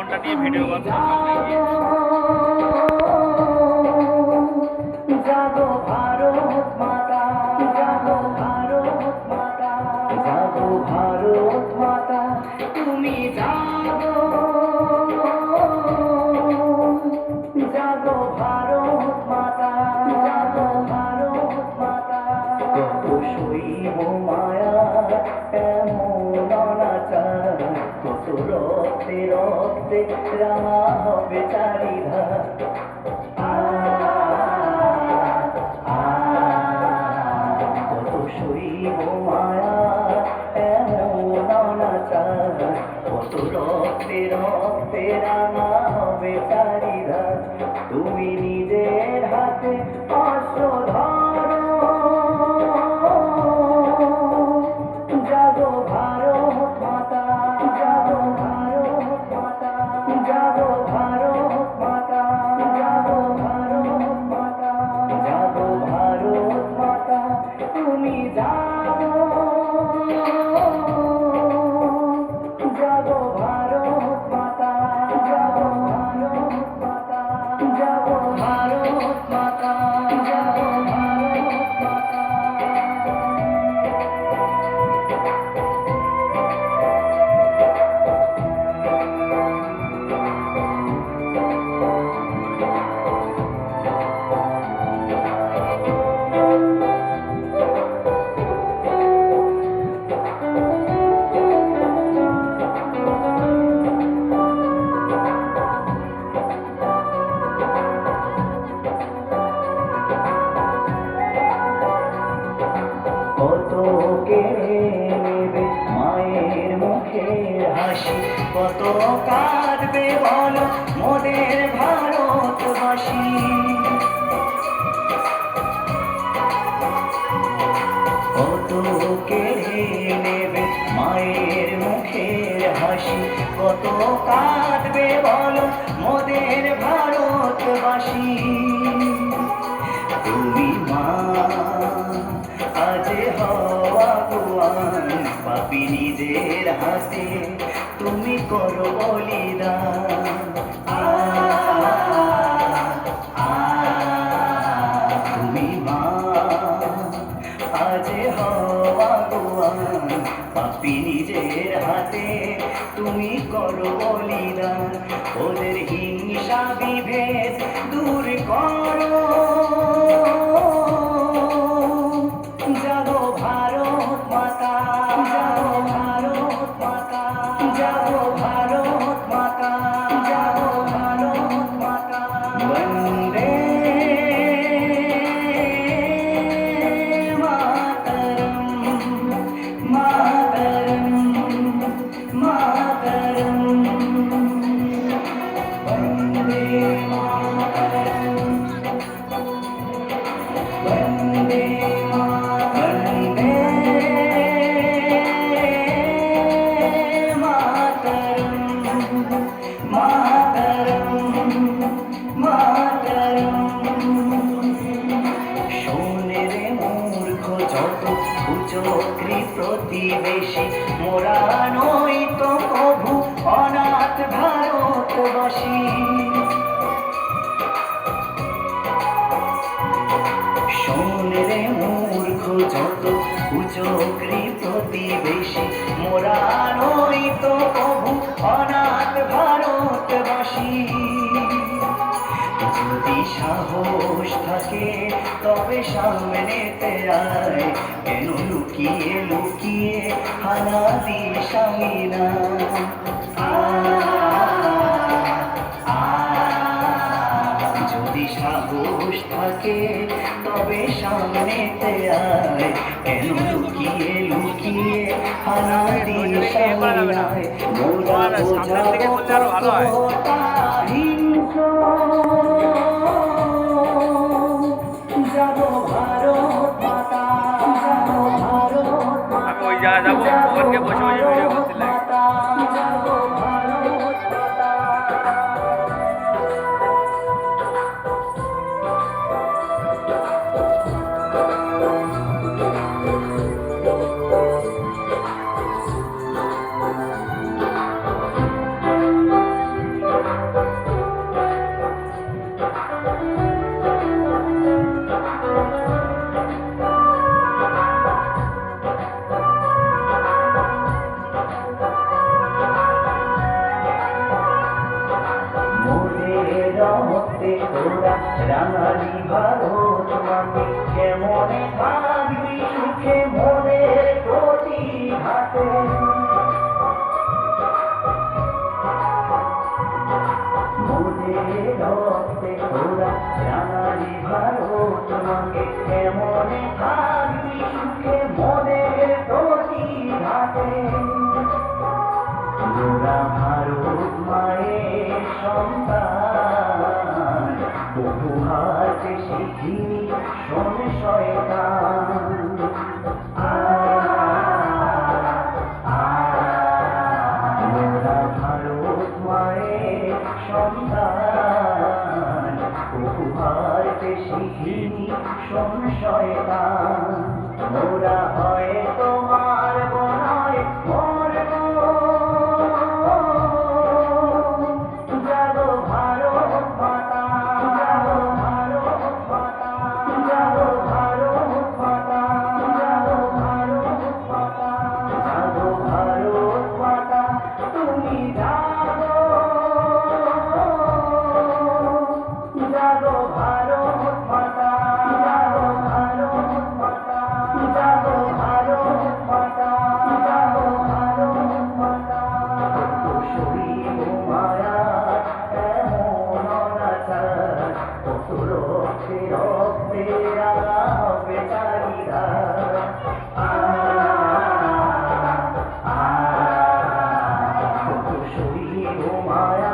ঝান্ডা নিয়ে ভিডিও করছে সামনে গিয়ে। জাগো ভারত মাতা, জাগো ভারত মাতা, জাগো ভারত মাতা, তুমি জাগো, জাগো ভারত মাতা, জাগো ভারত মাতা। কত শৈব মায়া এমন অনাচার, কত রক্তে রক্তে রাঙা হবে চারিধার। কত শৈব মায়া এমন অনাচার, কত রক্তে রক্তে রাঙা হবে চারিধার। তুমি নিজের হাতে অস্ত্র ধরো, জাগো ভারত মাতা, জাগো ভারত মাতা, জাগো ভারত মাতা, জাগো ভারত মাতা, জাগো ভারত মাতা, তুমি জাগো, জাগো ভারত মাতা, জাগো ভারত মাতা, জাগো ভারত মাতা, জাগো ভারত মাতা। কত কেড়ে নেবে মায়ের মুখের হাসি, কত কাঁদবে বলো মোদের ভারতবাসী। কত কেড়ে নেবে মায়ের মুখের হাসি, কত কাঁদবে বলো মোদের ভারতবাসী। তুমি মা আজ হওয়া গোয়ান, পাপি নিজের হাতে তুমি করো বলিদান। তুমি মা আজ হওয়া গোয়ান, পাপি নিজের হাতে তুমি করো বলিদান। ওদের হিংসা বিভেদ দূর করো, জাগো ভারত মাতা, জাগো ভারত মাতা, জাগো ভারত মাতা, জাগো ভারত মাতা। বন্দে মাতরম, মাতরম, মাতরম, বন্দে মাতরম, বন্দে প্রতিবেশী মোরা নই তো প্রভু অনাথ ভারতবাসী। শোন রে মূর্খ যত কুচক্রী প্রতিবেশী, মোরা নই তো প্রভু অনাথ ভারতবাসী। যদি সাহস থাকে তবে সামনেতে আয়, কেন লুকিয়ে লুকিয়ে হানা দিস আমি না। যদি সাহস থাকে তবে সামনেতে আয়, কেন লুকিয়ে লুকিয়ে হানা দিস আমি না। মোরা বোঝাবো কতটা হিংস্র, জাগো ভারত মাতা, জাগো ভারত মাতা, আমি ওই জায়গায় যাবো, ওখানকে বসে বসে ভিডিও করছিলাম। জাগো ভারত মাতা। রক্তে তোরা রাঙালি ভারত মাকে কেমনে থাকবি সুখে মনের প্রতি হাতে মোদের রক্তে তোরা রাঙালি ভারত মাকে কেমনে থাকবি সুখে মনের প্রতি হাতে মোরা ভারত মায়ের সন্তান বহু হাতে শিখিনি শোন শয়তান মোরা ভারত মায়ের সন্তান বহু হাতে শিখিনি শোন শয়তান মোরা হয় তোমার বনয় মরব জাগো ভারত মাতা জাগো ভারত মাতা জাগো ভারত মাতা জাগো ভারত মাতা জাগো ভারত মাতা তুমি জাগো জাগো ভারত মাতা জাগো ভারত মাতা জাগো ভারত মাতা জাগো ভারত মাতা কত শরীর মায়া এমন অনাচার কত রক্তে রক্তে রাঙাবে চারিদা কত শরীর মায়া